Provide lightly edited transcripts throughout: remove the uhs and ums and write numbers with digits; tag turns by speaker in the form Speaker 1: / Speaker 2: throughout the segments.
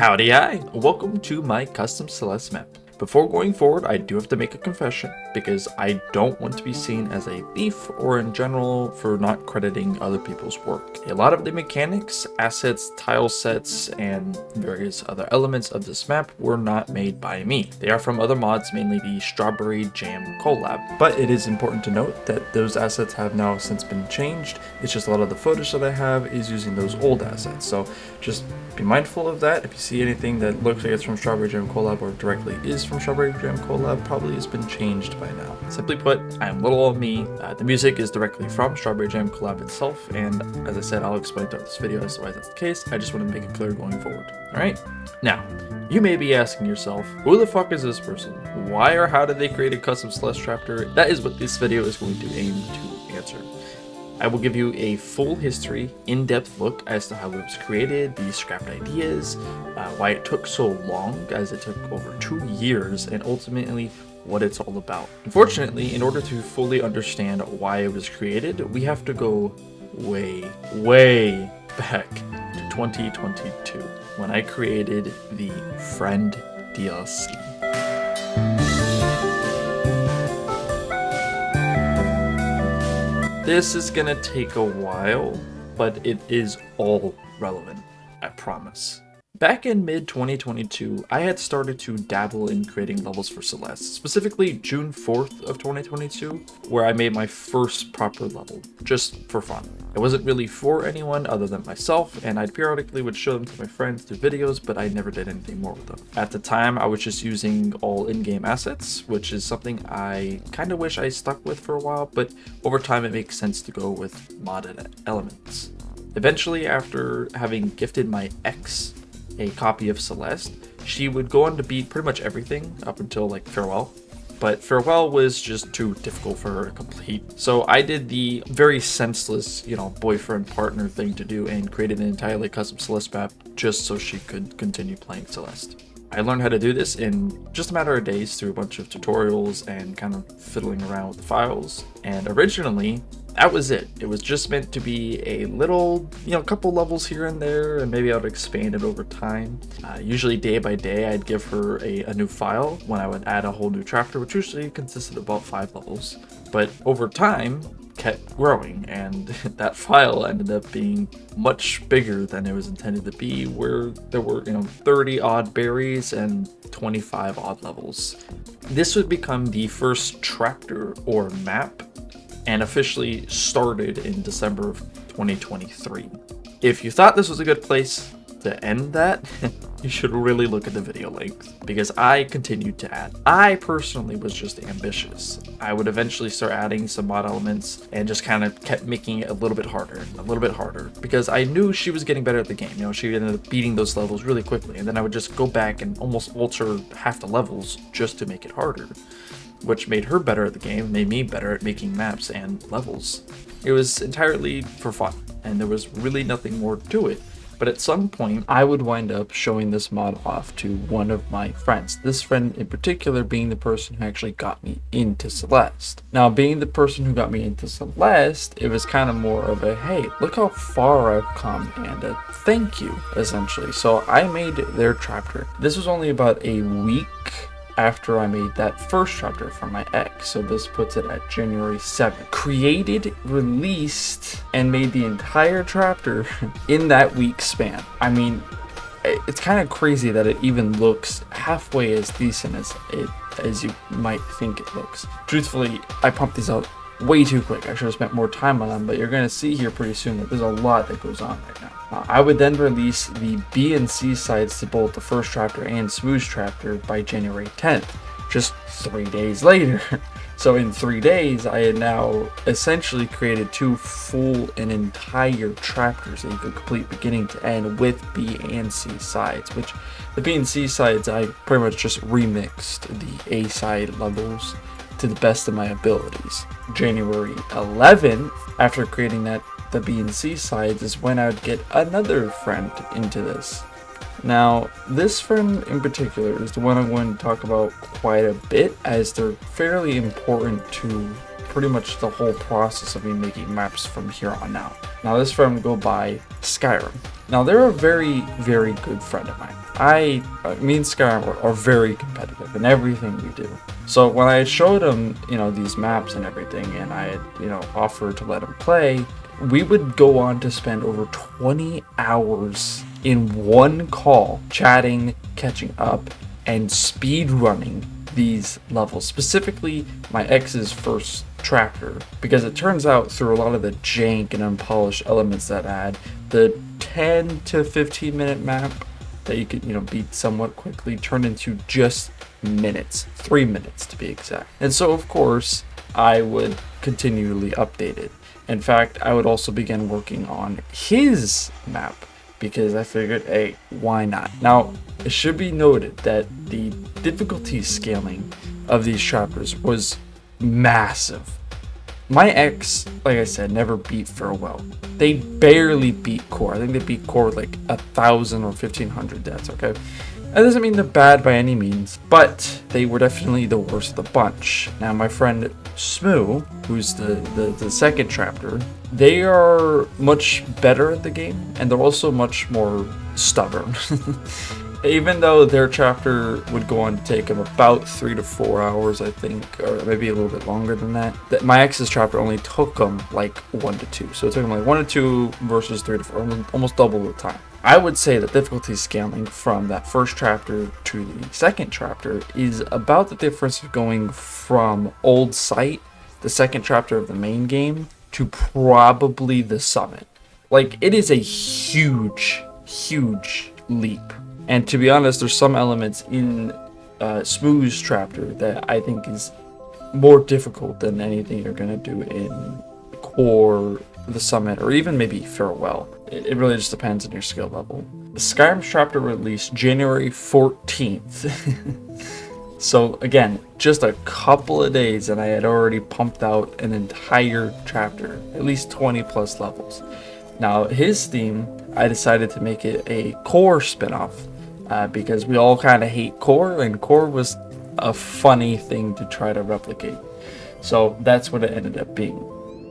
Speaker 1: Howdy hi! Welcome to my custom Celeste map. Before going forward, I do have to make a confession, because I don't want to be seen as a thief or in general for not crediting other people's work. A lot of the mechanics, assets, tile sets, and various other elements of this map were not made by me. They are from other mods, mainly the Strawberry Jam collab. But it is important to note that those assets have now since been changed. It's just a lot of the footage that I have is using those old assets. So just be mindful of that. If you see anything that looks like it's from Strawberry Jam collab or directly is from Strawberry Jam collab, probably has been changed by now. Simply put, I'm little old me. The music is directly from Strawberry Jam collab itself, and as I said, I'll explain throughout this video as to why that's the case. I just want to make it clear going forward. Alright? Now, you may be asking yourself, who the fuck is this person? Why or how did they create a custom Celeste chapter? That is what this video is going to aim to answer. I will give you a full history, in-depth look as to how it was created, the scrapped ideas, why it took so long, as it took over 2 years, and ultimately what it's all about. Unfortunately, in order to fully understand why it was created, we have to go way back to 2022, when I created the Friend DLC. This is gonna take a while, but it is all relevant, I promise. Back in mid-2022, I had started to dabble in creating levels for Celeste, specifically June 4th of 2022, where I made my first proper level, just for fun. It wasn't really for anyone other than myself, and I periodically would show them to my friends through videos, but I never did anything more with them. At the time, I was just using all in-game assets, which is something I kind of wish I stuck with for a while, but over time it makes sense to go with modded elements. Eventually, after having gifted my ex a copy of Celeste, she would go on to beat pretty much everything up until like Farewell, but Farewell was just too difficult for her to complete. So I did the very senseless, boyfriend partner thing to do and created an entirely custom Celeste map just so she could continue playing Celeste. I learned how to do this in just a matter of days through a bunch of tutorials and kind of fiddling around with the files. And originally, that was it. It was just meant to be a little, couple levels here and there, and maybe I would expand it over time. Usually day by day, I'd give her a new file when I would add a whole new chapter, which usually consisted of about 5 levels. But over time, kept growing, and that file ended up being much bigger than it was intended to be, where there were 30 odd berries and 25 odd levels. This would become the first chapter or map, and officially started in December of 2023. If you thought this was a good place to end that, you should really look at the video length, because I continued to add. I personally was just ambitious. I would eventually start adding some mod elements and just kind of kept making it a little bit harder, because I knew she was getting better at the game. She ended up beating those levels really quickly, and then I would just go back and almost alter half the levels just to make it harder, which made her better at the game, made me better at making maps and levels. It was entirely for fun, and there was really nothing more to it. But at some point, I would wind up showing this mod off to one of my friends. This friend in particular being the person who actually got me into Celeste. Now, being the person who got me into Celeste, it was kind of more of a, hey, look how far I've come, and a thank you, essentially. So I made their chapter. This was only about a week after I made that first chapter for my ex, so this puts it at January 7th. Created, released, and made the entire chapter in that week span. I mean, it's kind of crazy that it even looks halfway as decent as you might think it looks. Truthfully, I pumped these out way too quick. I should have spent more time on them, but you're going to see here pretty soon that there's a lot that goes on right now. I would then release the B and C sides to both the first chapter and Smoo's chapter by January 10th, just 3 days later. So in 3 days, I had now essentially created 2 full and entire chapters that you could complete beginning to end with B and C sides, which the B and C sides, I pretty much just remixed the A side levels to the best of my abilities. January 11th, after creating the B and C sides, is when I would get another friend into this. Now, this friend in particular is the one I'm going to talk about quite a bit, as they're fairly important to pretty much the whole process of me making maps from here on out. Now this friend will go by Skyrem. Now they're a very, very good friend of mine. Me and Skyrem are very competitive in everything we do. So when I showed him, these maps and everything, and I had, offered to let him play, we would go on to spend over 20 hours in one call, chatting, catching up, and speed running these levels, specifically my ex's first chapter, because it turns out through a lot of the jank and unpolished elements that I had, the 10 to 15 minute map that you could beat somewhat quickly turned into just minutes, 3 minutes to be exact. And so of course I would continually update it. In fact, I would also begin working on his map because I figured, hey, why not? Now, it should be noted that the difficulty scaling of these chapters was massive. My ex, like I said, never beat Farewell. They barely beat Core. I think they beat Core like 1,000 or 1,500 deaths, okay? That doesn't mean they're bad by any means, but they were definitely the worst of the bunch. Now, my friend Smoo, who's the second chapter, they are much better at the game, and they're also much more stubborn. Even though their chapter would go on to take them about 3 to 4 hours, I think, or maybe a little bit longer than that. My ex's chapter only took them like 1 to 2. So it took them like 1 to 2 versus 3 to 4, almost double the time. I would say that difficulty scaling from that first chapter to the second chapter is about the difference of going from Old Site, the second chapter of the main game, to probably the summit. Like, it is a huge, huge leap. And to be honest, there's some elements in Smoo's chapter that I think is more difficult than anything you're going to do in Core, the Summit, or even maybe Farewell. It really just depends on your skill level. The Skyrem chapter released January 14th. So again, just a couple of days and I had already pumped out an entire chapter, at least 20 plus levels. Now his theme, I decided to make it a Core spinoff. Because we all kind of hate Core, and Core was a funny thing to try to replicate. So that's what it ended up being.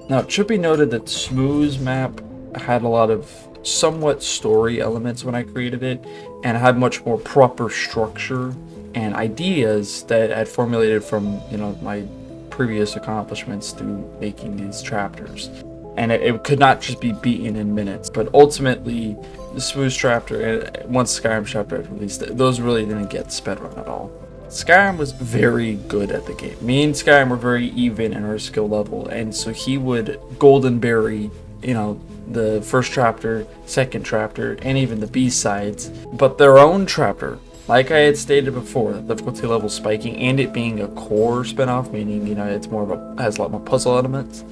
Speaker 1: Now, it should be noted that Smoo's map had a lot of somewhat story elements when I created it, and had much more proper structure and ideas that I had formulated from, my previous accomplishments through making these chapters. And it could not just be beaten in minutes, but ultimately the Smooth chapter and once Skyrim chapter had released, those really didn't get sped run at all. Skyrim was very good at the game. Me and Skyrim were very even in our skill level, and so he would golden berry, the first chapter, second chapter, and even the B-sides. But their own chapter, like I had stated before, the difficulty level spiking and it being a Core spinoff, meaning it's has a lot more puzzle elements,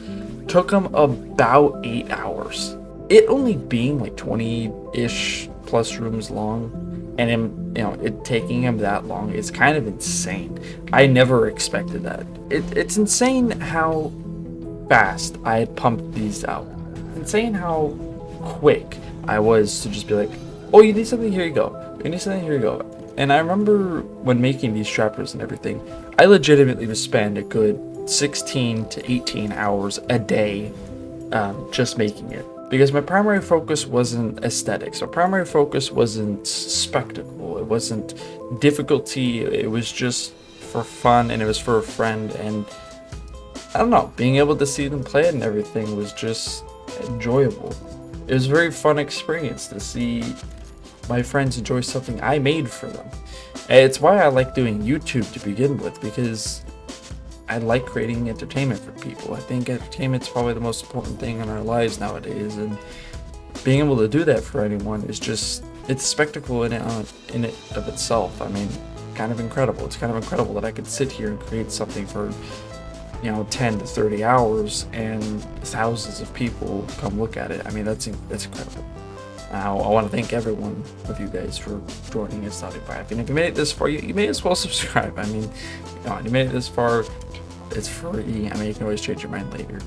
Speaker 1: took them about 8 hours. It only being like 20-ish plus rooms long, and it taking him that long is kind of insane. I never expected that. It's insane how fast I had pumped these out. Insane how quick I was to just be like, oh, you need something, here you go. You need something, here you go. And I remember when making these chapters and everything, I legitimately would spend a good 16 to 18 hours a day just making it. Because my primary focus wasn't aesthetics. My primary focus wasn't spectacle. It wasn't difficulty. It was just for fun, and it was for a friend. And I don't know, being able to see them play it and everything was just enjoyable. It was a very fun experience to see my friends enjoy something I made for them. And it's why I like doing YouTube to begin with, because I like creating entertainment for people. I think entertainment's probably the most important thing in our lives nowadays, and being able to do that for anyone is just, it's a spectacle in it of itself. I mean, kind of incredible. It's kind of incredible that I could sit here and create something for 10 to 30 hours and thousands of people come look at it. I mean, that's incredible. Now, I want to thank everyone of you guys for joining and stopping by. And if you made it this far, you may as well subscribe. I mean, you made it this far, it's free. I mean, you can always change your mind later.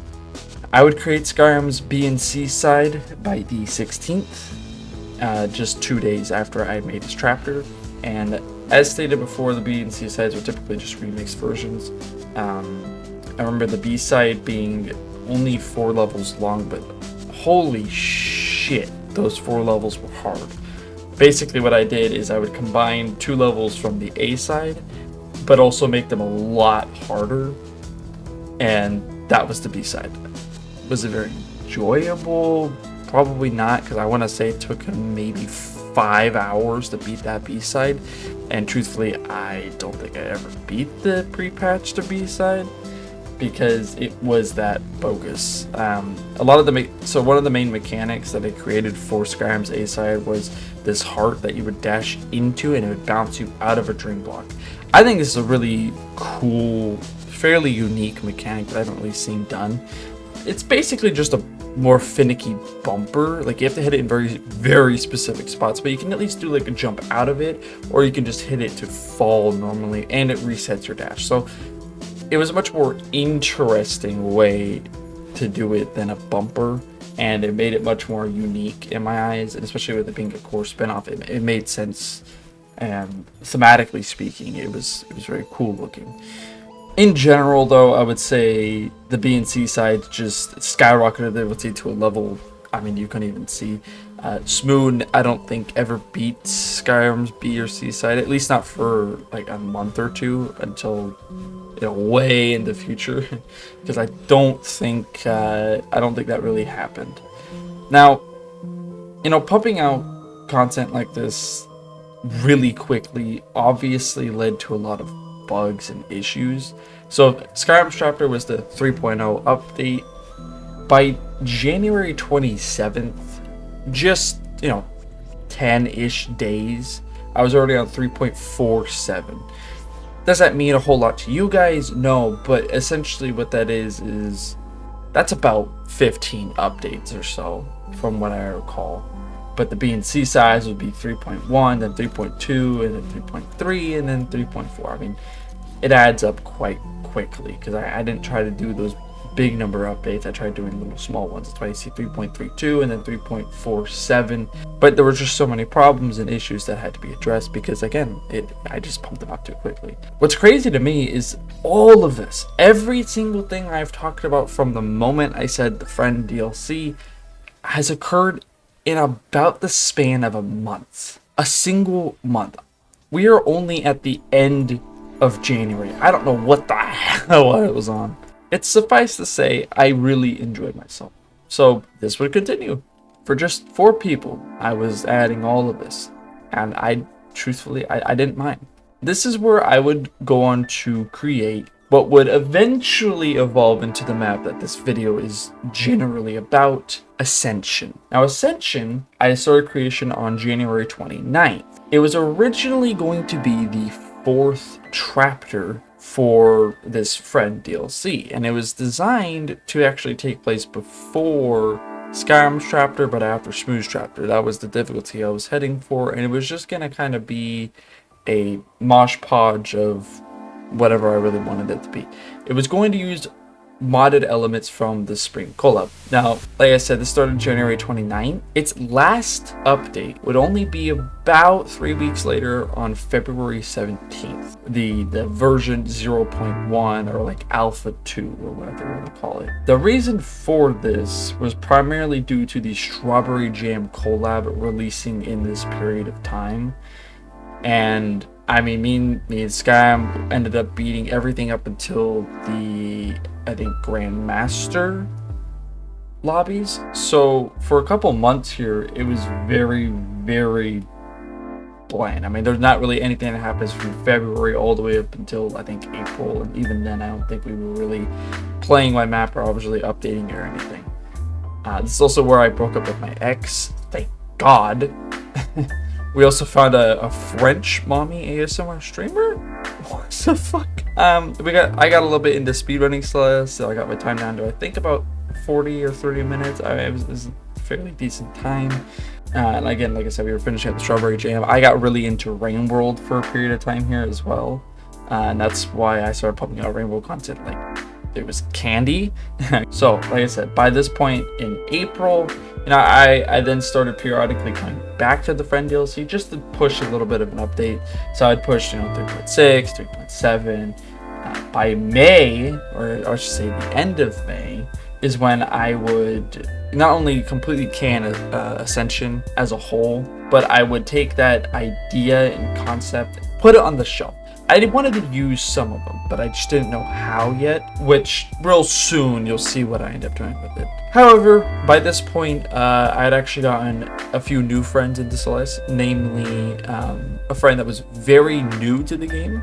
Speaker 1: I would create Skyrem's B and C side by the 16th, just 2 days after I made this chapter. And as stated before, the B and C sides are typically just remixed versions. I remember the B-side being only 4 levels long, but holy shit, those 4 levels were hard. Basically what I did is I would combine 2 levels from the A side, but also make them a lot harder, and that was the B side. Was it very enjoyable? Probably not, because I want to say it took maybe 5 hours to beat that B side, and truthfully I don't think I ever beat the pre-patched B side because it was that bogus. A lot of the one of the main mechanics that I created for Skyrem's A side was this heart that you would dash into and it would bounce you out of a dream block. I think this is a really cool, fairly unique mechanic that I haven't really seen done. It's basically just a more finicky bumper. Like you have to hit it in very, very specific spots, but you can at least do like a jump out of it, or you can just hit it to fall normally and it resets your dash. So it was a much more interesting way to do it than a bumper, and it made it much more unique in my eyes, and especially with it being a core spinoff, it made sense. And thematically speaking, it was very cool looking. In general, though, I would say the B and C side just skyrocketed the ability to a level, I mean, you couldn't even see. Smoo, I don't think ever beat Skyrem's B or C side, at least not for like a month or two, until way in the future, because I don't think that really happened. Now, pumping out content like this really quickly obviously led to a lot of bugs and issues. So Skyrem Chapter was the 3.0 update. By January 27th, just 10-ish days, I was already on 3.47. Does that mean a whole lot to you guys? No, but essentially what that is that's about 15 updates or so from what I recall. But the B and C size would be 3.1, then 3.2, and then 3.3, and then 3.4. I mean, it adds up quite quickly because I didn't try to do those big number updates. I tried doing little small ones. That's why you see 3.32 and then 3.47. But there were just so many problems and issues that had to be addressed because, again, I just pumped them out too quickly. What's crazy to me is all of this, every single thing I've talked about from the moment I said the Friend DLC has occurred in about the span of a month. A single month. We are only at the end of January. I don't know what the hell I was on. It's suffice to say, I really enjoyed myself. So this would continue. For just 4 people, I was adding all of this. And I didn't mind. This is where I would go on to create what would eventually evolve into the map that this video is generally about, Ascension. Now Ascension, I started creation on January 29th. It was originally going to be the 4th chapter for this Friend DLC, and it was designed to actually take place before Skyrem's chapter, but after Smoo's chapter. That was the difficulty I was heading for, and it was just gonna kind of be a mosh podge of whatever I really wanted it to be. It was going to use modded elements from the spring collab. Now, like I said, this started January 29th. Its last update would only be about 3 weeks later on February 17th. The version 0.1 or like Alpha 2 or whatever you want to call it. The reason for this was primarily due to the Strawberry Jam collab releasing in this period of time. And I mean, me and Skyrem ended up beating everything up until the, I think, Grandmaster lobbies. So for a couple months here, it was very, very bland. I mean, there's not really anything that happens from February all the way up until, I think, April. And even then, I don't think we were really playing my map or obviously updating or anything. This is also where I broke up with my ex. Thank God. We also found a French mommy ASMR streamer. What the fuck? I got a little bit into speedrunning Celeste, so I got my time down to I think about 40 or 30 minutes. It was a fairly decent time. And again, like I said, we were finishing up the Strawberry Jam. I got really into Rain World for a period of time here as well. And that's why I started pumping out Rain World content like it was candy. So, like I said, by this point in April, I then started periodically coming back to the Friend DLC just to push a little bit of an update. So I'd push, 3.6, 3.7, By May, or I should say the end of May, is when I would not only completely can Ascension as a whole, but I would take that idea and concept, put it on the shelf. I wanted to use some of them, but I just didn't know how yet, which real soon you'll see what I end up doing with it. However, by this point, I had actually gotten a few new friends into Celeste, namely a friend that was very new to the game.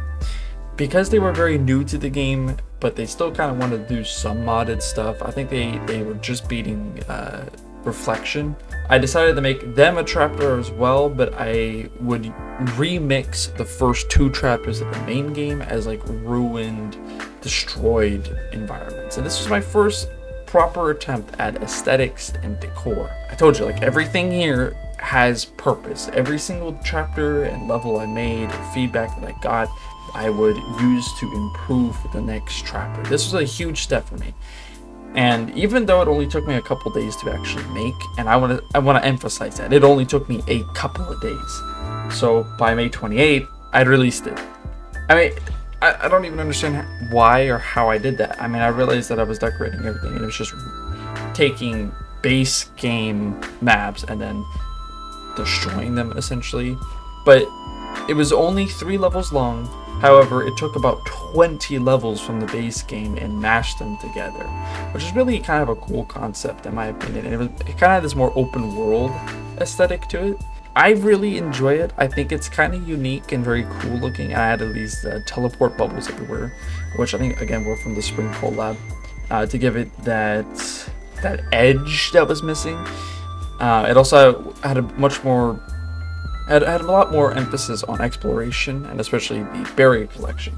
Speaker 1: Because they were very new to the game, but they still kind of wanted to do some modded stuff. I think they were just beating Reflection. I decided to make them a chapter as well, but I would remix the first 2 chapters of the main game as like ruined, destroyed environments. And this was my first proper attempt at aesthetics and decor. I told you, like, everything here has purpose. Every single chapter and level I made, feedback that I got, I would use to improve the next chapter. This was a huge step for me. And even though it only took me a couple days to actually make, and I want to emphasize that, it only took me a couple of days. So by May 28th, I'd released it. I mean, I don't even understand why or how I did that. I mean, I realized that I was decorating everything, and it was just taking base game maps and then destroying them, essentially. But it was only 3 levels long. However, it took about 20 levels from the base game and mashed them together, which is really kind of a cool concept in my opinion. And it kind of had this more open world aesthetic to it. I really enjoy it. I think it's kind of unique and very cool looking. I added these teleport bubbles everywhere, which I think again were from the Spring collab, to give it that edge that was missing. It also had a much more had a lot more emphasis on exploration, and especially the berry collection,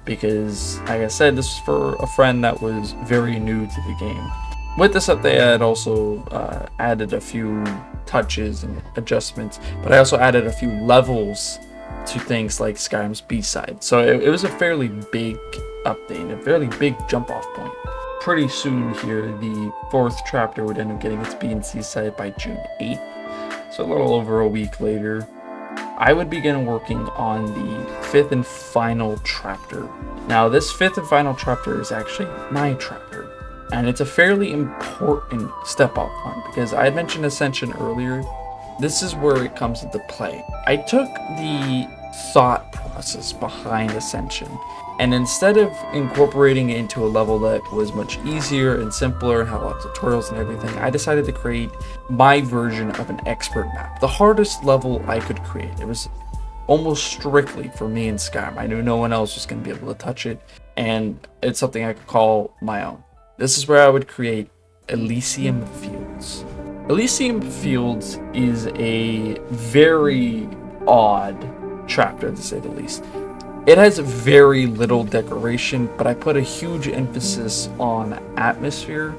Speaker 1: because like I said, this was for a friend that was very new to the game. With this update, I had also added a few touches and adjustments, but I also added a few levels to things like Skyrem's B-side. So it was a fairly big update, a fairly big jump off point. Pretty soon here, the 4th chapter would end up getting its B and C side by June 8th. So a little over a week later, I would begin working on the 5th and final chapter. Now, this 5th and final chapter is actually my chapter, and it's a fairly important step up point because I had mentioned Ascension earlier. This is where it comes into play. I took the thought process behind Ascension, and instead of incorporating it into a level that was much easier and simpler and had a lot of tutorials and everything, I decided to create my version of an expert map. The hardest level I could create. It was almost strictly for me and Skyrem. I knew no one else was going to be able to touch it, and it's something I could call my own. This is where I would create Elysium Fields. Elysium Fields is a very odd chapter, to say the least. It has very little decoration, but I put a huge emphasis on atmosphere,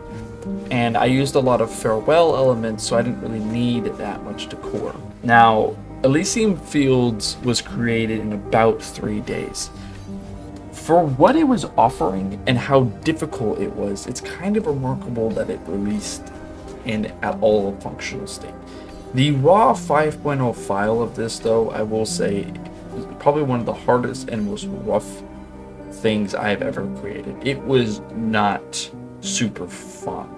Speaker 1: and I used a lot of farewell elements, so I didn't really need that much decor. Now, Elysium Fields was created in about 3 days. For what it was offering and how difficult it was, it's kind of remarkable that it released in at all a functional state. The raw 5.0 file of this, though, I will say, is probably one of the hardest and most rough things I've ever created. It was not super fun.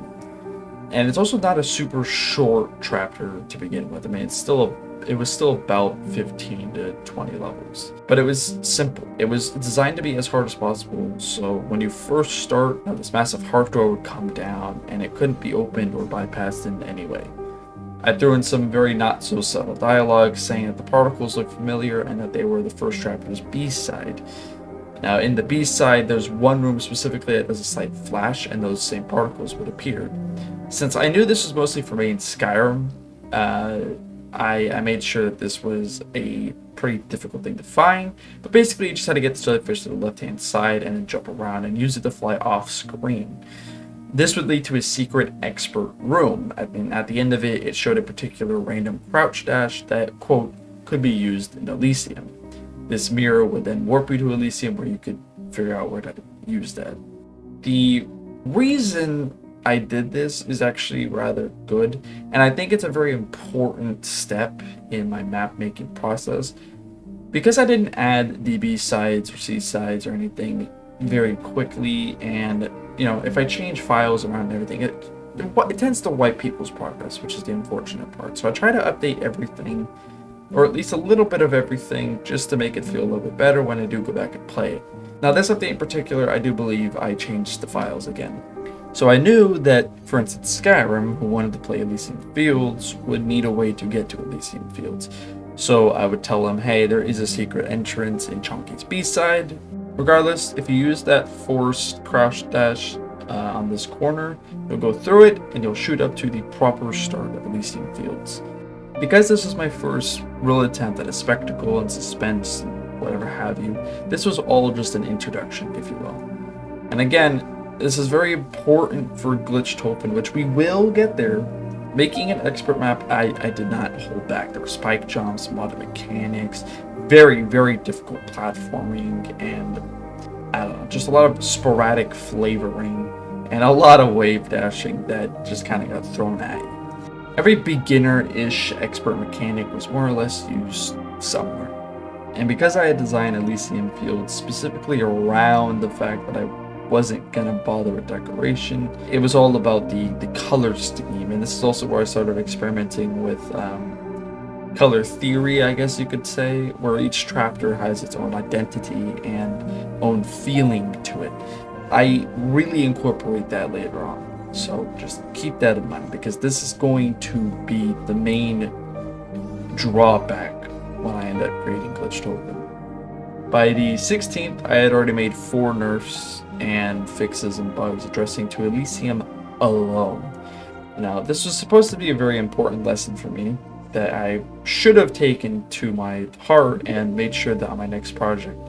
Speaker 1: And it's also not a super short chapter to begin with. I mean, it was still about 15 to 20 levels. But it was simple. It was designed to be as hard as possible, so when you first start, this massive heart door would come down, and it couldn't be opened or bypassed in any way. I threw in some very not so subtle dialogue saying that the particles looked familiar and that they were the first chapter's B-side. Now, in the B-side, there's one room specifically that does a slight flash, and those same particles would appear. Since I knew this was mostly for me in Skyrem, I made sure that this was a pretty difficult thing to find, but basically you just had to get the jellyfish to the left-hand side and then jump around and use it to fly off screen. This would lead to a secret expert room. I mean, at the end of it, it showed a particular random crouch dash that, quote, could be used in Elysium. This mirror would then warp you to Elysium where you could figure out where to use that. The reason I did this is actually rather good, and I think it's a very important step in my map making process. Because I didn't add the B sides or C sides or anything very quickly, and you know, if I change files around and everything, it tends to wipe people's progress, which is the unfortunate part. So I try to update everything, or at least a little bit of everything, just to make it feel a little bit better when I do go back and play it. Now this update in particular, I do believe I changed the files again. So I knew that, for instance, Skyrem, who wanted to play Elysium Fields, would need a way to get to Elysium Fields. So I would tell them, hey, there is a secret entrance in Chunky's B-side. Regardless, if you use that forced crouch dash on this corner, you'll go through it and you'll shoot up to the proper start of Elysium Fields. Because this is my first real attempt at a spectacle and suspense and whatever have you, this was all just an introduction, if you will. And again, this is very important for Glitchtophen, which we will get there. Making an expert map, I did not hold back. There were spike jumps, modded mechanics, very, very difficult platforming, and I don't know, just a lot of sporadic flavoring and a lot of wave dashing that just kind of got thrown at you. Every beginner-ish expert mechanic was more or less used somewhere. And because I had designed Elysium Fields specifically around the fact that I wasn't gonna bother with decoration, it was all about the color scheme, and this is also where I started experimenting with color theory, I guess you could say, where each chapter has its own identity and own feeling to it. I really incorporate that later on, so just keep that in mind, because this is going to be the main drawback when I end up creating Glitchtophen. By the 16th, I had already made 4 nerfs and fixes and bugs addressing to Elysium alone. Now, this was supposed to be a very important lesson for me that I should have taken to my heart and made sure that on my next project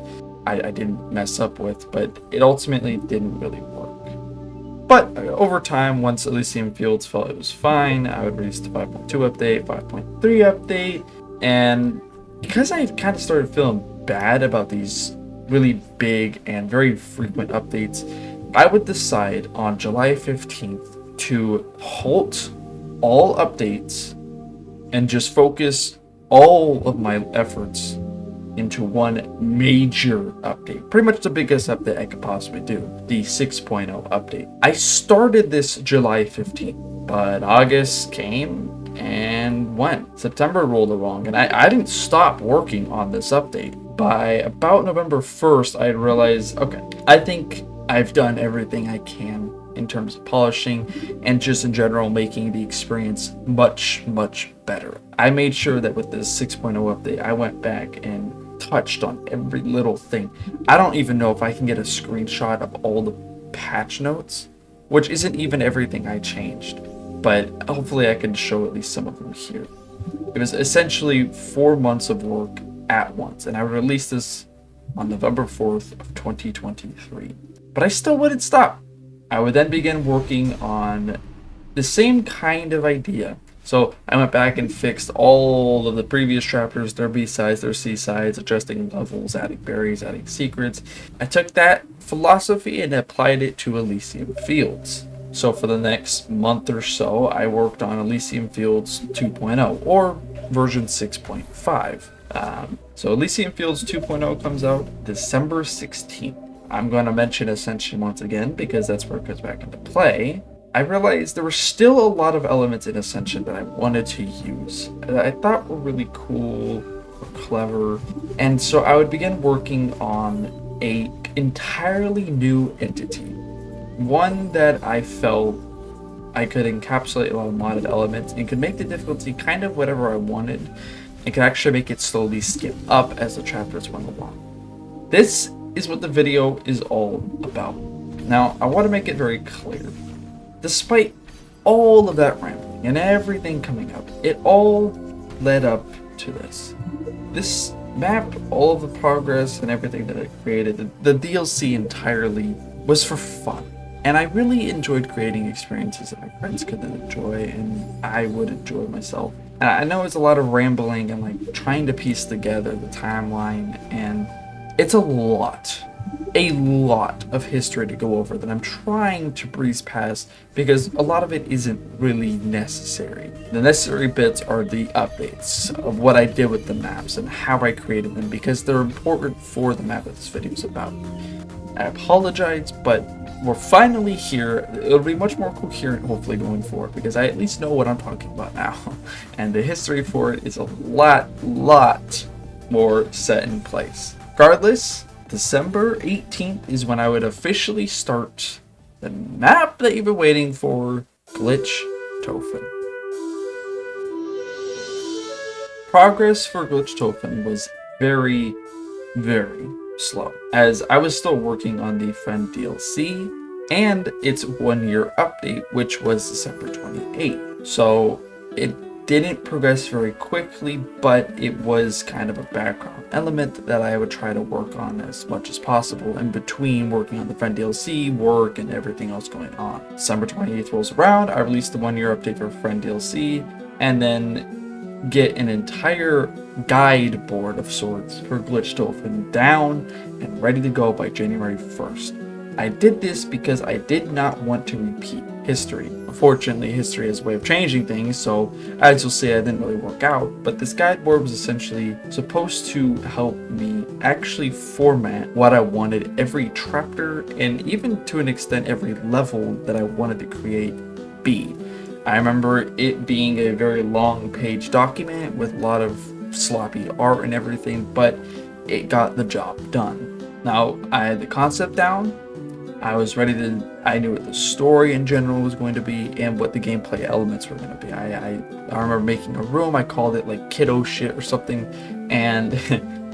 Speaker 1: I didn't mess up with, but it ultimately didn't really work. But over time, once Elysium Fields felt it was fine, I would release the 5.2 update, 5.3 update, and because I kind of started feeling bad about these really big and very frequent updates, I would decide on July 15th to halt all updates and just focus all of my efforts into one major update. Pretty much the biggest update I could possibly do, the 6.0 update. I started this July 15th, but August came and went. September rolled along, and I didn't stop working on this update. By about November 1st, I realized, okay, I think I've done everything I can in terms of polishing and just in general making the experience much, much better. I made sure that with this 6.0 update, I went back and touched on every little thing. I don't even know if I can get a screenshot of all the patch notes, which isn't even everything I changed, but hopefully I can show at least some of them here. It was essentially 4 months of work at once, and I released this on November 4th of 2023. But I still wouldn't stop. I would then begin working on the same kind of idea. So I went back and fixed all of the previous chapters, their B-sides, their C-sides, adjusting levels, adding berries, adding secrets. I took that philosophy and applied it to Elysium Fields. So for the next month or so, I worked on Elysium Fields 2.0, or version 6.5. So Elysium Fields 2.0 comes out December 16th. I'm going to mention Ascension once again because that's where it goes back into play. I realized there were still a lot of elements in Ascension that I wanted to use, that I thought were really cool or clever, and so I would begin working on a entirely new entity. One that I felt I could encapsulate a lot of modded elements and could make the difficulty kind of whatever I wanted, and could actually make it slowly scale up as the chapters went along. This is what the video is all about. Now, I want to make it very clear. Despite all of that rambling and everything coming up, it all led up to this. This map, all of the progress and everything that I created, the DLC entirely was for fun. And I really enjoyed creating experiences that my friends could then enjoy and I would enjoy myself. And I know it's a lot of rambling and like trying to piece together the timeline, and it's a lot of history to go over that I'm trying to breeze past because a lot of it isn't really necessary. The necessary bits are the updates of what I did with the maps and how I created them because they're important for the map that this video is about. I apologize, but we're finally here. It'll be much more coherent, hopefully, going forward, because I at least know what I'm talking about now. And the history for it is a lot more set in place. Regardless, December 18th is when I would officially start the map that you've been waiting for, Glitchtophen. Progress for Glitchtophen was very slow, as I was still working on the Friend DLC and its 1-year update, which was December 28th. So it didn't progress very quickly, but it was kind of a background element that I would try to work on as much as possible in between working on the Friend DLC, work, and everything else going on. December 28th rolls around, I released the 1-year update for Friend DLC, and then get an entire guide board of sorts for Glitchtophen down and ready to go by January 1st. I did this because I did not want to repeat history. Unfortunately, history has a way of changing things, so as you'll see, I didn't really work out, but this guide board was essentially supposed to help me actually format what I wanted every chapter, and even to an extent every level that I wanted to create be. I remember it being a very long page document with a lot of sloppy art and everything, but it got the job done. Now, I had the concept down, I knew what the story in general was going to be and what the gameplay elements were going to be. I remember making a room, I called it like kiddo shit or something, and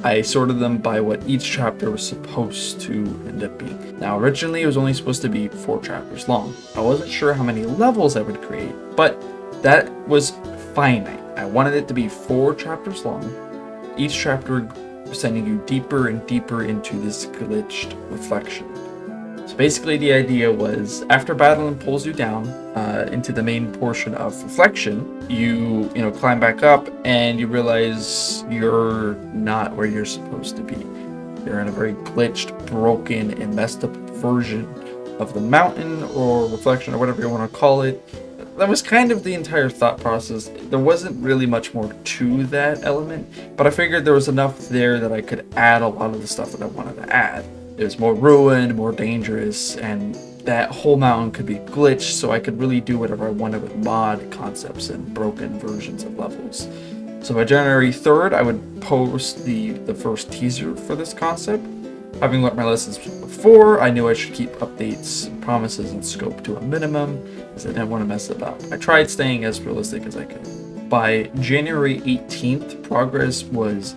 Speaker 1: I sorted them by what each chapter was supposed to end up being. Now, originally it was only supposed to be 4 chapters long. I wasn't sure how many levels I would create, but that was finite. I wanted it to be 4 chapters long, each chapter sending you deeper and deeper into this glitched reflection. So basically the idea was, after battling pulls you down into the main portion of reflection, you climb back up and you realize you're not where you're supposed to be. You're in a very glitched, broken, and messed up version of the mountain or reflection or whatever you want to call it. That was kind of the entire thought process. There wasn't really much more to that element, but I figured there was enough there that I could add a lot of the stuff that I wanted to add. It was more ruined, more dangerous, and that whole mountain could be glitched, so I could really do whatever I wanted with mod concepts and broken versions of levels. So by January 3rd, I would post the first teaser for this concept. Having learned my lessons before, I knew I should keep updates, promises, and scope to a minimum, as I didn't want to mess it up. I tried staying as realistic as I could. By January 18th, progress was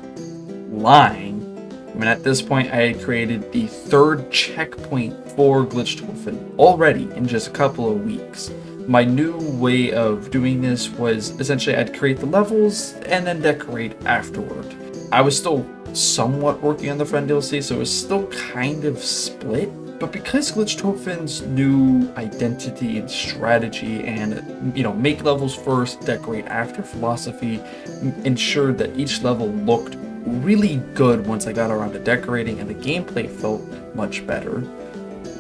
Speaker 1: lying. I mean, at this point, I had created the 3rd checkpoint for Glitchtophen already in just a couple of weeks. My new way of doing this was essentially I'd create the levels and then decorate afterward. I was still somewhat working on the Friend DLC, so it was still kind of split. But because Glitchtophen's new identity and strategy and, make levels first, decorate after philosophy ensured that each level looked really good once I got around to decorating, and the gameplay felt much better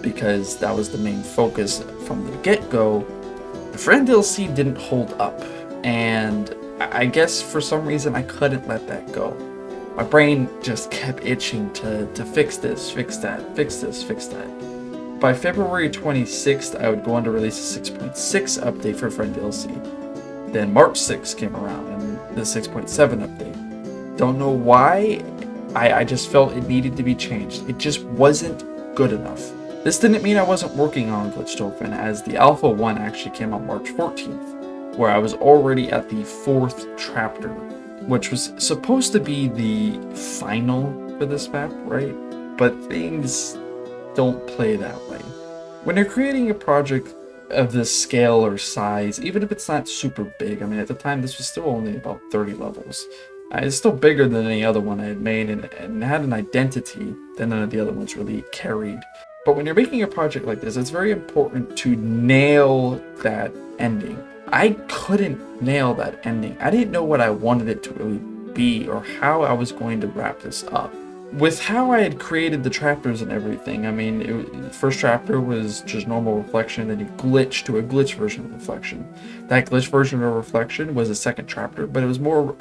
Speaker 1: because that was the main focus from the get-go. The Friend DLC didn't hold up, and I guess for some reason I couldn't let that go. My brain just kept itching to fix this, fix that, fix this, fix that. By February 26th, I would go on to release a 6.6 update for Friend DLC. Then March 6th came around and the 6.7 update. Don't know why, I just felt it needed to be changed. It just wasn't good enough. This didn't mean I wasn't working on Glitchtophen, as the Alpha 1 actually came on March 14th, where I was already at the 4th chapter, which was supposed to be the final for this map, right? But things don't play that way. When you're creating a project of this scale or size, even if it's not super big, I mean, at the time this was still only about 30 levels. It's still bigger than any other one I had made and had an identity that none of the other ones really carried. But when you're making a project like this, it's very important to nail that ending. I couldn't nail that ending. I didn't know what I wanted it to really be or how I was going to wrap this up. With how I had created the chapters and everything, I mean, the first chapter was just normal reflection, then you glitch to a glitch version of reflection. That glitch version of reflection was the 2nd chapter, but it was more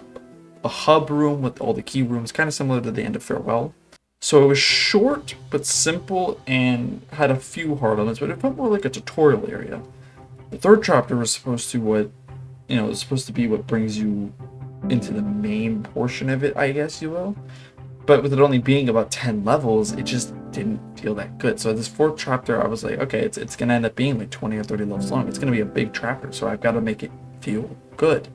Speaker 1: a hub room with all the key rooms, kind of similar to the end of Farewell. So it was short but simple and had a few hard elements, but it felt more like a tutorial area. The third chapter was supposed to was supposed to be what brings you into the main portion of it, I guess you will. But with it only being about 10 levels, it just didn't feel that good. So this fourth chapter, I was like, okay, it's gonna end up being like 20 or 30 levels long. It's gonna be a big chapter, so I've got to make it feel good.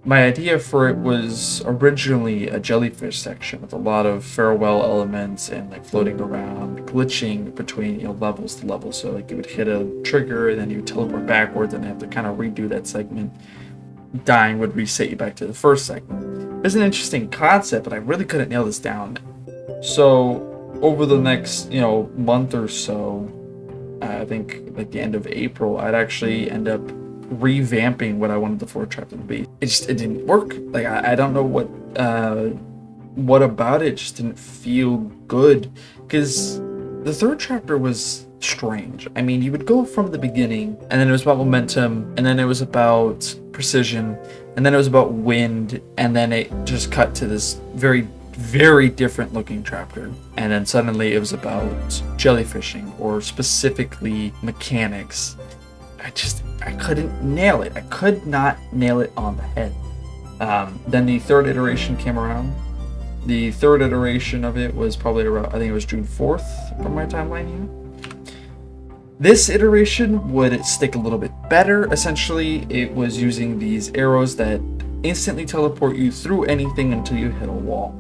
Speaker 1: My idea for it was originally a jellyfish section with a lot of farewell elements and like floating around, glitching between levels to levels. So like you would hit a trigger and then you would teleport backwards and have to kind of redo that segment. Dying would reset you back to the first segment. It's an interesting concept, but I really couldn't nail this down. So over the next month or so, I think like the end of April, I'd actually end up revamping what I wanted the fourth chapter to be. It didn't work. Like I don't know what about it just didn't feel good, because the third chapter was strange. I mean, you would go from the beginning, and then it was about momentum, and then it was about precision, and then it was about wind, and then it just cut to this very, very different looking chapter. And then suddenly it was about jellyfishing, or specifically mechanics. I couldn't nail it. I could not nail it on the head. Then the third iteration came around. The third iteration of it was probably around, I think it was June 4th from my timeline here. This iteration would stick a little bit better. Essentially, it was using these arrows that instantly teleport you through anything until you hit a wall.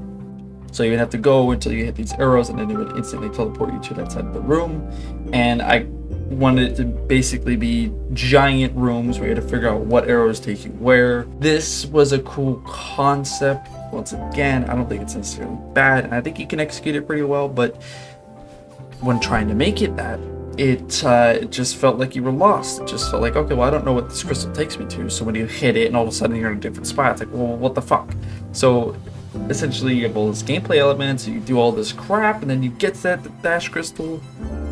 Speaker 1: So you would have to go until you hit these arrows, and then it would instantly teleport you to that side of the room. And I wanted it to basically be giant rooms where you had to figure out what arrows take you where. This was a cool concept. Once again, I don't think it's necessarily bad, and I think you can execute it pretty well, but when trying to make it that, it just felt like you were lost. It just felt like, okay, well, I don't know what this crystal takes me to. So when you hit it and all of a sudden you're in a different spot, it's like, well, what the fuck? So essentially you have all this gameplay elements, you do all this crap, and then you get to that dash crystal,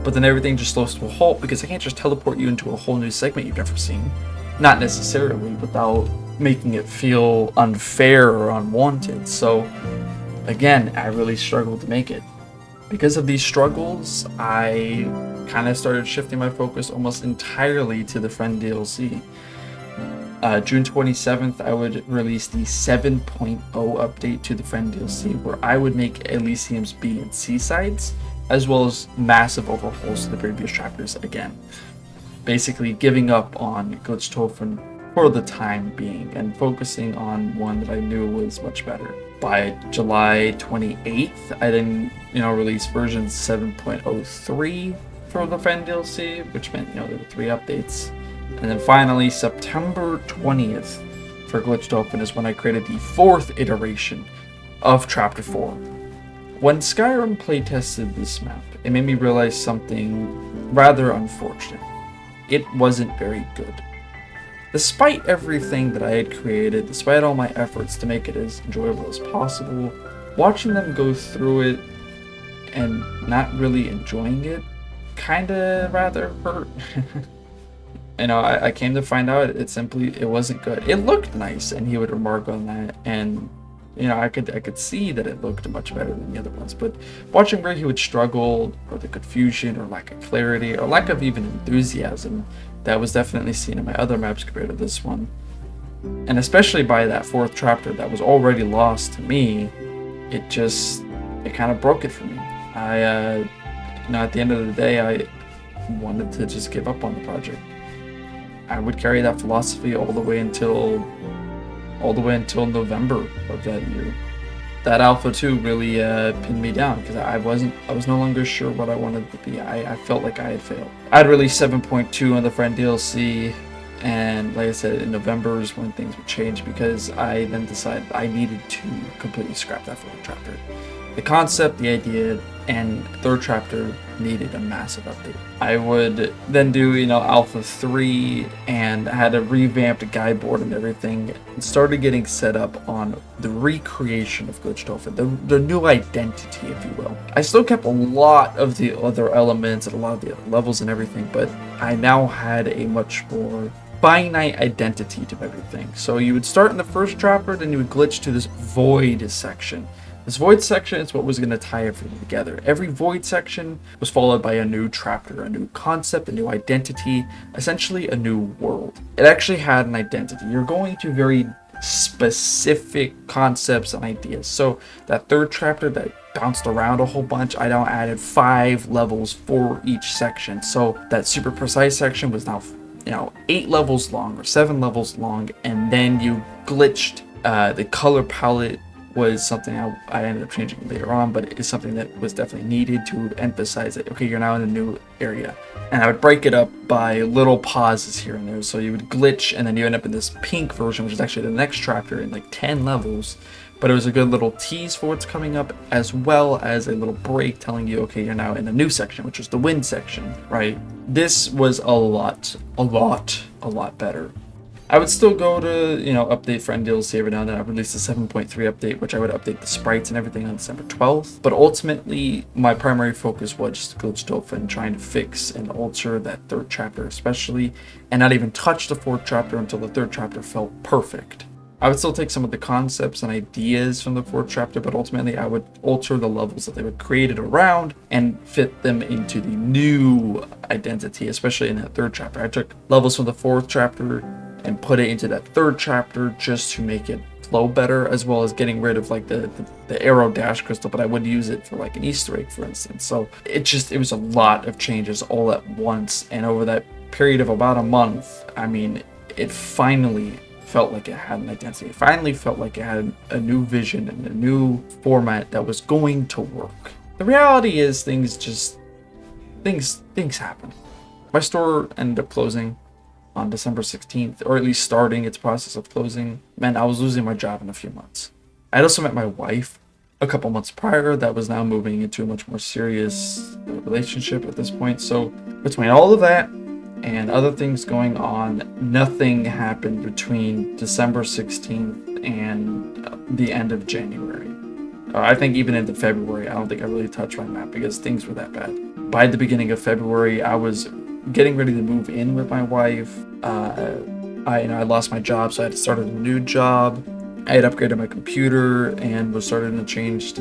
Speaker 1: but then everything just slows to a halt because I can't just teleport you into a whole new segment you've never seen. Not necessarily without making it feel unfair or unwanted. So again, I really struggled to make it. Because of these struggles, I kind of started shifting my focus almost entirely to the Friend DLC. June 27th, I would release the 7.0 update to the Friend DLC, where I would make Elysium's B and C sides, as well as massive overhauls to the previous chapters again. Basically giving up on Glitchtophen for the time being and focusing on one that I knew was much better. By July 28th, I then release version 7.03 for the Friend DLC, which meant there were 3 updates. And then finally, September 20th for Glitchtophen is when I created the 4th iteration of Chapter 4. When Skyrem playtested this map, it made me realize something rather unfortunate. It wasn't very good. Despite everything that I had created, despite all my efforts to make it as enjoyable as possible, watching them go through it and not really enjoying it kinda rather hurt. I came to find out it wasn't good. It looked nice, and he would remark on that, and I could see that it looked much better than the other ones. But watching where he would struggle, or the confusion, or lack of clarity, or lack of even enthusiasm, that was definitely seen in my other maps compared to this one. And especially by that 4th chapter that was already lost to me, it kind of broke it for me. At the end of the day, I wanted to just give up on the project. I would carry that philosophy all the way until November of that year. That Alpha 2 really pinned me down because I was no longer sure what I wanted to be. I felt like I had failed. I'd released 7.2 on the Friend DLC, and like I said, in November is when things would change because I then decided I needed to completely scrap that 4th chapter. The concept, the idea, and 3rd chapter needed a massive update. I would then do, Alpha 3, and I had a revamped guide board and everything, and started getting set up on the recreation of Glitchtophen, the new identity, if you will. I still kept a lot of the other elements and a lot of the levels and everything, but I now had a much more finite identity to everything. So you would start in the 1st chapter, then you would glitch to this void section, This void section is what was going to tie everything together. Every void section was followed by a new chapter, a new concept, a new identity, essentially a new world. It actually had an identity. You're going to very specific concepts and ideas. So that third chapter that bounced around a whole bunch, I now added 5 levels for each section. So that super precise section was now 8 levels long or 7 levels long, and then you glitched. The color palette was something I ended up changing later on, but it's something that was definitely needed to emphasize that, okay, you're now in a new area. And I would break it up by little pauses here and there. So you would glitch, and then you end up in this pink version, which is actually the next chapter in like 10 levels. But it was a good little tease for what's coming up, as well as a little break telling you, okay, you're now in a new section, which is the wind section, right? This was a lot better. I would still go to, update friend DLC every now and then. I released a 7.3 update, which I would update the sprites and everything on December 12th. But ultimately, my primary focus was just Glitchtophen, trying to fix and alter that third chapter especially, and not even touch the fourth chapter until the third chapter felt perfect. I would still take some of the concepts and ideas from the fourth chapter, but ultimately I would alter the levels that they would create it around and fit them into the new identity, especially in that third chapter. I took levels from the fourth chapter and put it into that third chapter just to make it flow better, as well as getting rid of like the arrow dash crystal, but I would use it for like an Easter egg, for instance. So it was a lot of changes all at once, and over that period of about a month, I mean, it finally felt like it had an identity. It finally felt like it had a new vision and a new format that was going to work. The reality is things happen. My store ended up closing on December 16th, or at least starting its process of closing. Man, I was losing my job in a few months. I had also met my wife a couple months prior that was now moving into a much more serious relationship at this point. So between all of that and other things going on, nothing happened between December 16th and the end of January. I think even into February, I don't think I really touched my map because things were that bad. By the beginning of February, I was getting ready to move in with my wife. I lost my job, so I had to start a new job. I had upgraded my computer and was starting to change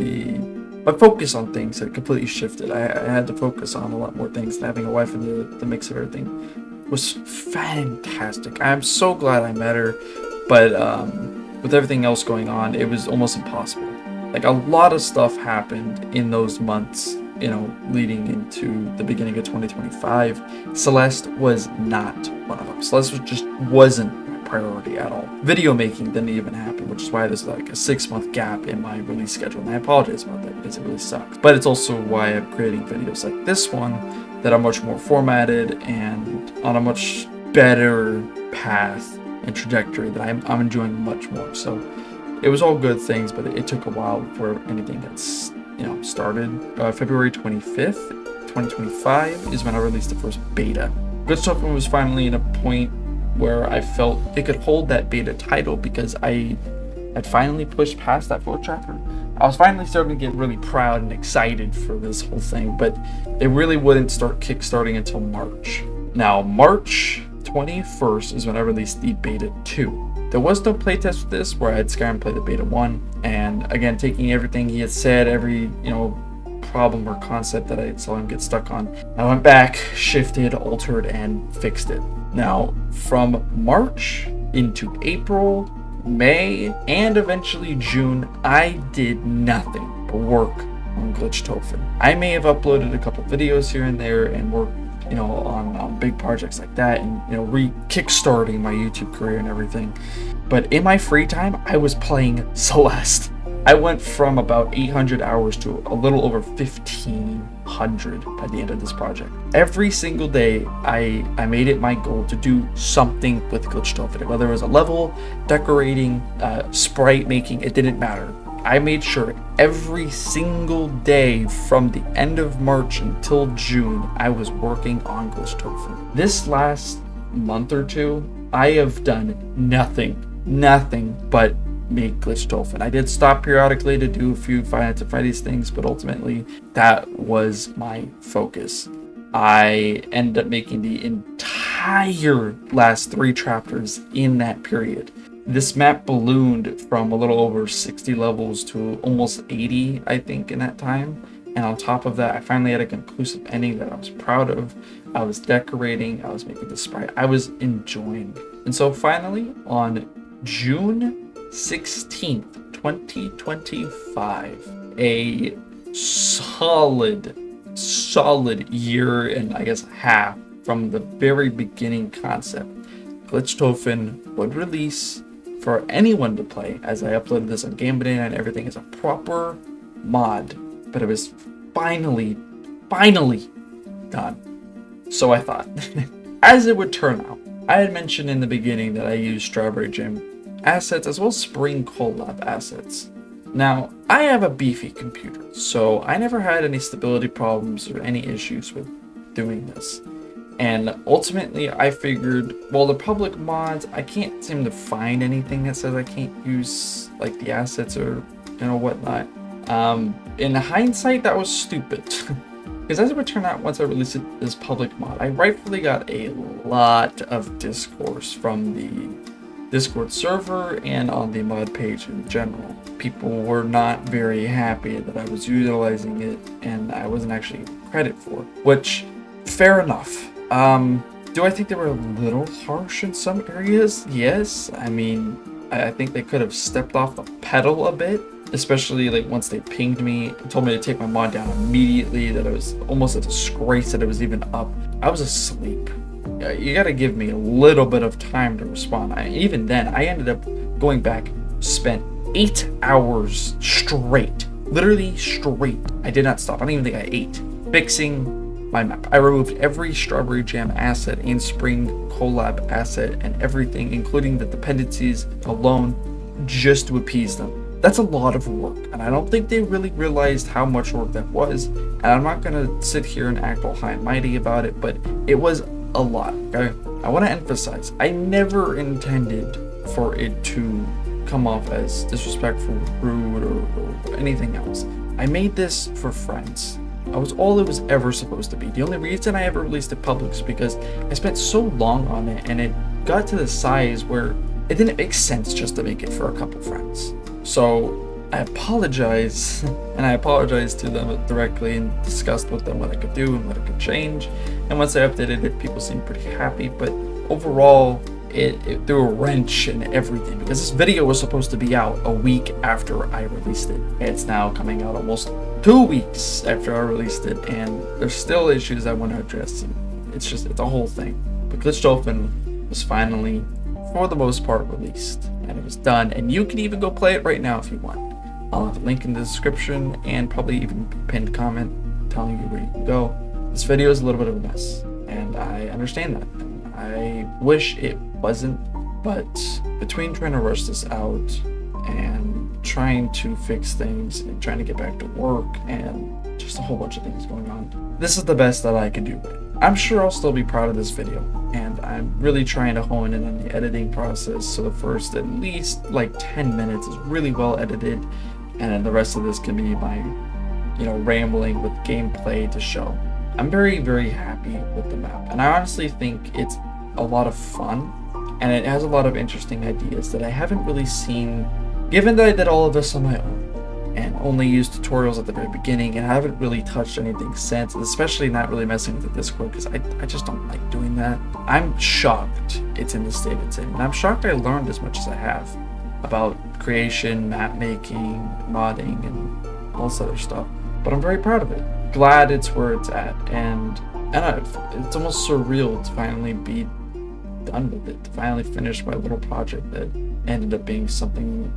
Speaker 1: my focus on things. Had completely shifted. I had to focus on a lot more things, and having a wife in the mix of everything was fantastic. I'm so glad I met her, but with everything else going on, it was almost impossible. Like, a lot of stuff happened in those months, leading into the beginning of 2025. Celeste was not one of them. Celeste wasn't my priority at all. Video making didn't even happen, which is why there's like a 6-month gap in my release schedule, and I apologize about that because it really sucks. But it's also why I'm creating videos like this one that are much more formatted and on a much better path and trajectory that I'm enjoying much more. So it was all good things, but it took a while before anything gets started. February 25th, 2025 is when I released the first beta. Glitchtophen was finally in a point where I felt it could hold that beta title because I had finally pushed past that fourth chapter. I was finally starting to get really proud and excited for this whole thing, but it really wouldn't start kickstarting until March. Now, March 21st is when I released the beta 2. There was no playtest with this, where I had Skyrem play the beta 1, and again, taking everything he had said, every problem or concept that I saw him get stuck on, I went back, shifted, altered, and fixed it. Now, from March into April, May, and eventually June, I did nothing but work on Glitchtophen. I may have uploaded a couple videos here and there and worked on big projects like that, and kickstarting my YouTube career and everything. But in my free time, I was playing Celeste. I went from about 800 hours to a little over 1,500 by the end of this project. Every single day, I made it my goal to do something with Glitchtophen. Whether it was a level, decorating, sprite making, it didn't matter. I made sure every single day from the end of March until June, I was working on Glitchtophen. This last month or two, I have done nothing but make Glitchtophen. I did stop periodically to do a few these things, but ultimately that was my focus. I ended up making the entire last 3 chapters in that period. This map ballooned from a little over 60 levels to almost 80, I think, in that time. And on top of that, I finally had a conclusive ending that I was proud of. I was decorating, I was making the sprite, I was enjoying. And so finally, on June 16th, 2025, a solid year and I guess half from the very beginning concept, Glitchtophen would release for anyone to play, as I uploaded this on Game Banana and everything, as a proper mod. But it was finally done. So I thought. As it would turn out, I had mentioned in the beginning that I used Strawberry Jam assets as well as Spring Collab assets. Now, I have a beefy computer, so I never had any stability problems or any issues with doing this. And ultimately, I figured, well, the public mods, I can't seem to find anything that says I can't use like the assets or whatnot. In hindsight, that was stupid. Because as it would turn out, once I released this public mod, I rightfully got a lot of discourse from the Discord server and on the mod page in general. People were not very happy that I was utilizing it and I wasn't actually getting credit for it, which, fair enough. Do I think they were a little harsh in some areas? Yes. I mean, I think they could have stepped off the pedal a bit, especially like once they pinged me and told me to take my mod down immediately, that it was almost a disgrace that it was even up. I was asleep. You gotta give me a little bit of time to respond. Even then, I ended up going back, spent 8 hours straight, literally straight. I did not stop. I don't even think I ate. Fixing my map. I removed every Strawberry Jam asset and Spring Collab asset and everything, including the dependencies alone, just to appease them. That's a lot of work, and I don't think they really realized how much work that was. And I'm not gonna sit here and act all high and mighty about it, but it was a lot. Okay? I want to emphasize, I never intended for it to come off as disrespectful, rude, or anything else. I made this for friends. I was all it was ever supposed to be. The only reason I ever released it public is because I spent so long on it, and it got to the size where it didn't make sense just to make it for a couple friends. So I apologize, and I apologized to them directly and discussed with them what I could do and what I could change. And once I updated it, people seemed pretty happy, but overall, it threw a wrench in everything, because this video was supposed to be out a week after I released it. It's now coming out almost 2 weeks after I released it, and there's still issues I want to address. It's a whole thing. But Glitchtophen was finally, for the most part, released, and it was done, and you can even go play it right now if you want. I'll have a link in the description and probably even a pinned comment telling you where you can go. This video is a little bit of a mess, and I understand that. I wish it wasn't, but between trying to rush this out and trying to fix things and trying to get back to work and just a whole bunch of things going on, this is the best that I can do. I'm sure I'll still be proud of this video, and I'm really trying to hone in on the editing process, so the first at least like 10 minutes is really well edited, and then the rest of this can be my rambling with gameplay to show. I'm very, very happy with the map, and I honestly think it's a lot of fun, and it has a lot of interesting ideas that I haven't really seen, given that I did all of this on my own and only used tutorials at the very beginning, and I haven't really touched anything since, especially not really messing with the Discord, because I just don't like doing that. I'm shocked it's in the state it's in, and I'm shocked I learned as much as I have about creation, map making, modding, and all this other stuff, but I'm very proud of it. Glad it's where it's at, and it's almost surreal to finally be done with it, to finally finish my little project that ended up being something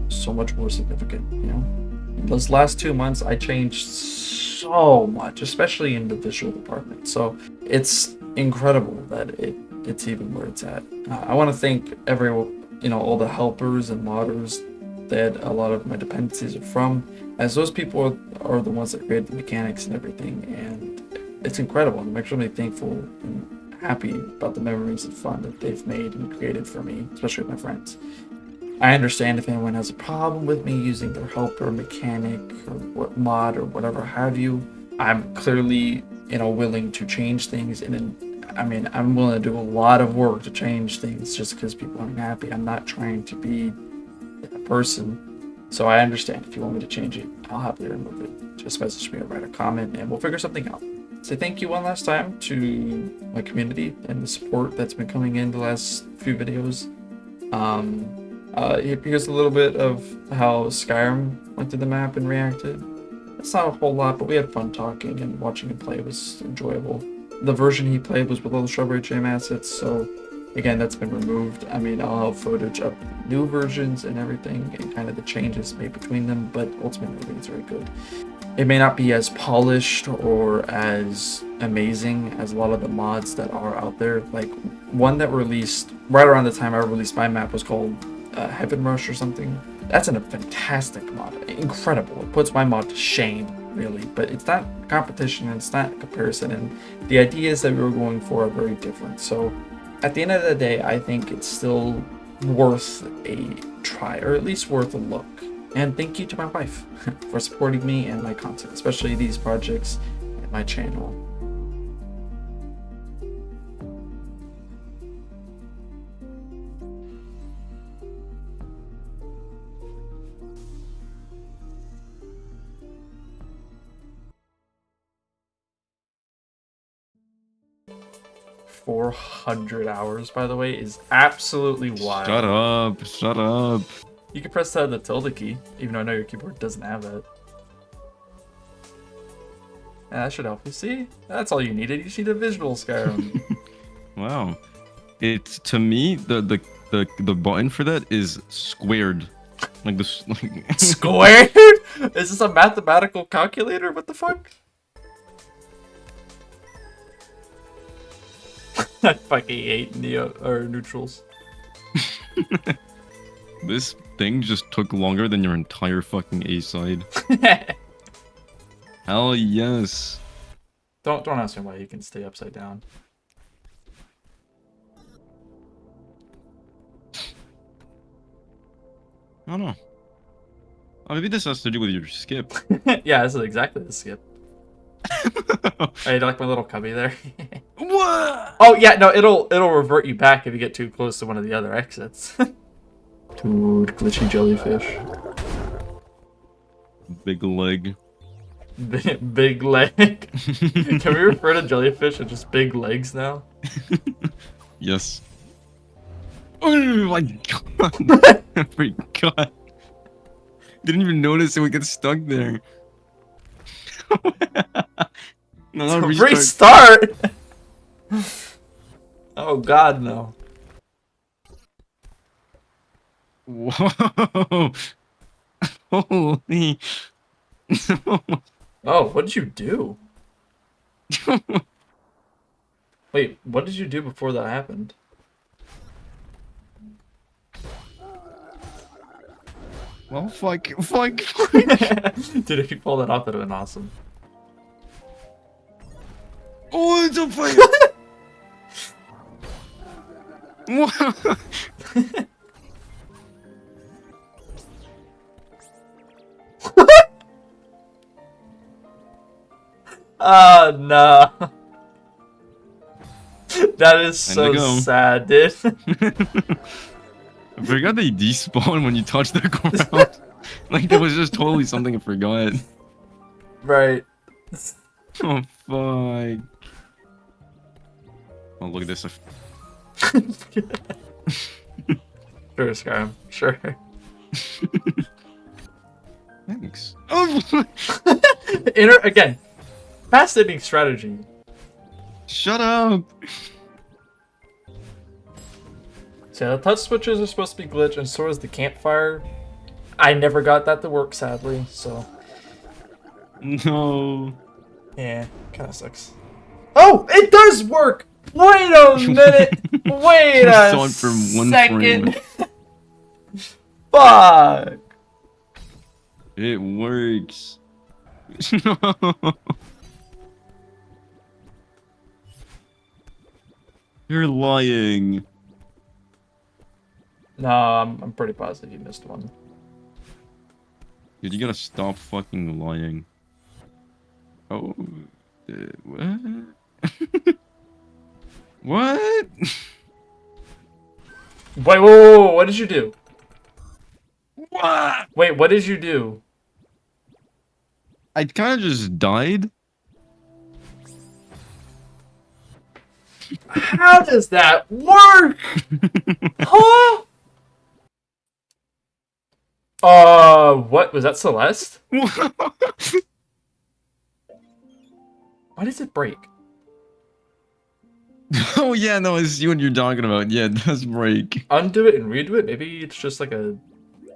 Speaker 1: so much more significant. In those last 2 months, I changed so much, especially in the visual department, so it's incredible that it's even where it's at. I want to thank all the helpers and modders that a lot of my dependencies are from, as those people are the ones that create the mechanics and everything, and it's incredible. I'm extremely thankful and happy about the memories and fun that they've made and created for me, especially with my friends. I understand if anyone has a problem with me using their helper, mechanic, or what mod or whatever have you. I'm clearly willing to change things, and I mean, I'm willing to do a lot of work to change things just because people aren't happy. I'm not trying to be that person. So I understand if you want me to change it, I'll happily remove it. Just message me or write a comment and we'll figure something out. Say thank you one last time to my community and the support that's been coming in the last few videos. Here's a little bit of how Skyrem went through the map and reacted. It's not a whole lot, but we had fun talking and watching him play was enjoyable. The version he played was with all the Strawberry Jam assets, so again, that's been removed. I mean, I'll have footage of new versions and everything and kind of the changes made between them, but ultimately everything's very good. It may not be as polished or as amazing as a lot of the mods that are out there. Like, one that released right around the time I released my map was called Heaven Rush or something. That's a fantastic mod. Incredible. It puts my mod to shame, really. But it's not competition and it's not comparison. And the ideas that we were going for are very different. So at the end of the day, I think it's still worth a try, or at least worth a look. And thank you to my wife for supporting me and my content, especially these projects and my channel. $400, by the way, is absolutely wild.
Speaker 2: Shut up, shut up.
Speaker 1: You can press that on the tilde key, even though I know your keyboard doesn't have that. Yeah, that should help you. See? That's all you needed. You just need a visual, Skyrim.
Speaker 2: Wow. It's, to me, the button for that is squared. Like this, like
Speaker 1: Squared? Is this a mathematical calculator? What the fuck? I fucking hate neutrals.
Speaker 2: This thing just took longer than your entire fucking A side. Hell yes.
Speaker 1: Don't ask me why you can stay upside down.
Speaker 2: I don't know. Oh, maybe this has to do with your skip.
Speaker 1: Yeah, this is exactly the skip. Hey, you like my little cubby there?
Speaker 2: What?
Speaker 1: Oh yeah, no, it'll revert you back if you get too close to one of the other exits. Dude, glitchy jellyfish.
Speaker 2: Big leg.
Speaker 1: Big leg. Can we refer to jellyfish as just big legs now?
Speaker 2: Yes. Oh my god. I forgot. Didn't even notice it would get stuck there. No,
Speaker 1: Restart! Oh god, no.
Speaker 2: Whoa. Holy.
Speaker 1: Oh, what did you do? Wait, what did you do before that happened?
Speaker 2: Well, fuck.
Speaker 1: Dude, if you pull that off, that'd have been awesome.
Speaker 2: Oh, it's on fire!
Speaker 1: Oh, no. That is so sad, dude.
Speaker 2: I forgot they despawn when you touch the ground. Like, that was just totally something I forgot.
Speaker 1: Right.
Speaker 2: Oh, fuck. Oh, look at this.
Speaker 1: Sure, Skyrim. Sure.
Speaker 2: Thanks. Oh,
Speaker 1: Again, fascinating strategy.
Speaker 2: shut up.
Speaker 1: So the touch switches are supposed to be glitched, and so is the campfire. I never got that to work, sadly, so...
Speaker 2: No.
Speaker 1: Yeah, kinda sucks. Oh! It does work! Wait a minute! Wait a second! Fuck!
Speaker 2: It works. You're lying.
Speaker 1: No, I'm pretty positive you missed one.
Speaker 2: Dude, you gotta stop fucking lying. Oh, what? What?
Speaker 1: Wait, whoa, what did you do?
Speaker 2: What?
Speaker 1: Wait, what did you do?
Speaker 2: I kind of just died.
Speaker 1: How does that work? Huh? What was that, Celeste? Why does it break?
Speaker 2: Oh yeah, no, it's you and you're talking about. Yeah, it does break.
Speaker 1: Undo it and redo it? Maybe it's just like a...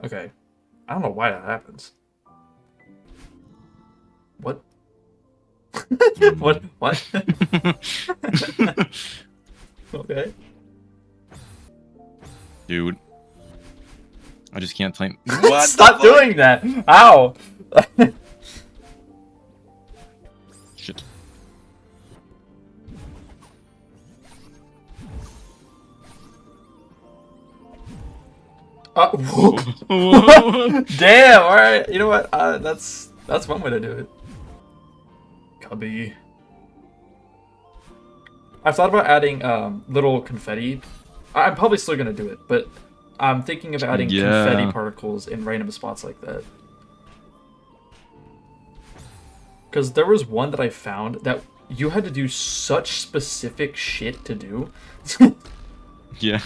Speaker 1: Okay. I don't know why that happens. What? What? What? Okay.
Speaker 2: Dude. I just can't type.
Speaker 1: Stop doing that! Ow!
Speaker 2: Shit.
Speaker 1: Whoa. Damn, alright. You know what? That's one way to do it. Cubby. I've thought about adding little confetti. I'm probably still gonna do it, but I'm thinking of adding confetti particles in random spots like that. Because there was one that I found that you had to do such specific shit to do.
Speaker 2: Yeah.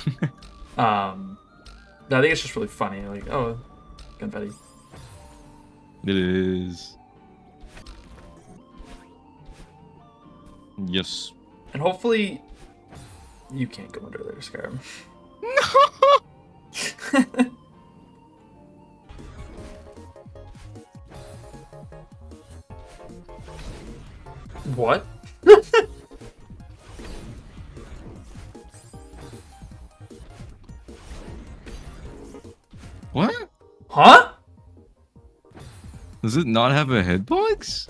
Speaker 1: I think it's just really funny. Like, oh, confetti.
Speaker 2: It is. Yes.
Speaker 1: And hopefully, you can't go under there, Skyrem.
Speaker 2: No.
Speaker 1: What?
Speaker 2: What?
Speaker 1: Huh?
Speaker 2: Does it not have a hitbox?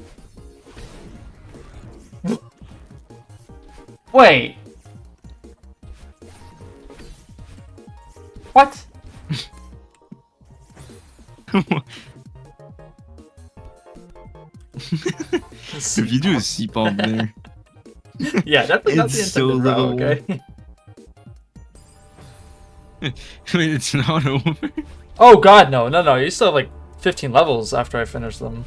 Speaker 1: Wait. What?
Speaker 2: If you do a C-bomb there.
Speaker 1: Yeah, definitely not the
Speaker 2: It's so
Speaker 1: intended route,
Speaker 2: little.
Speaker 1: okay?
Speaker 2: Wait, it's not over?
Speaker 1: Oh god, no. You still have like 15 levels after I finish them.